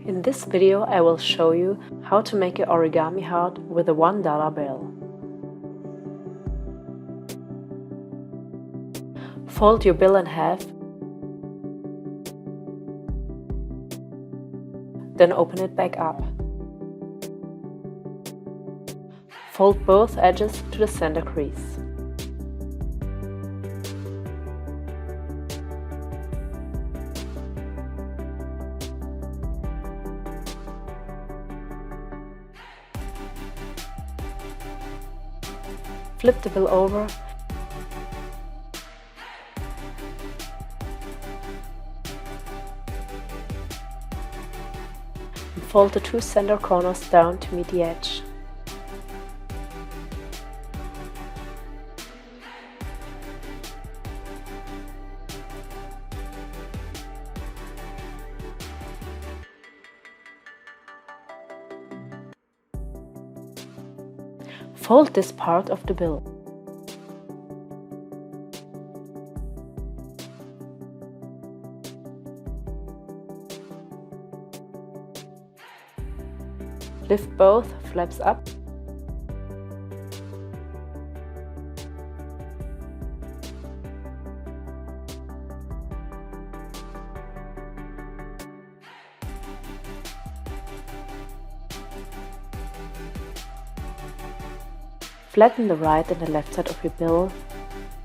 In this video I will show you how to make an origami heart with a $1 bill. Fold your bill in half, then open it back up. Fold both edges to the center crease. Flip the bill over and fold the two center corners down to meet the edge. Fold this part of the bill. Lift both flaps up. Flatten the right and the left side of your bill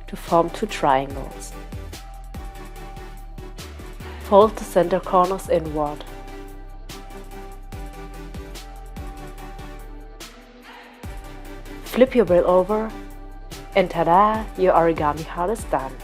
to form two triangles. Fold the center corners inward. Flip your bill over and tada! Your origami heart is done.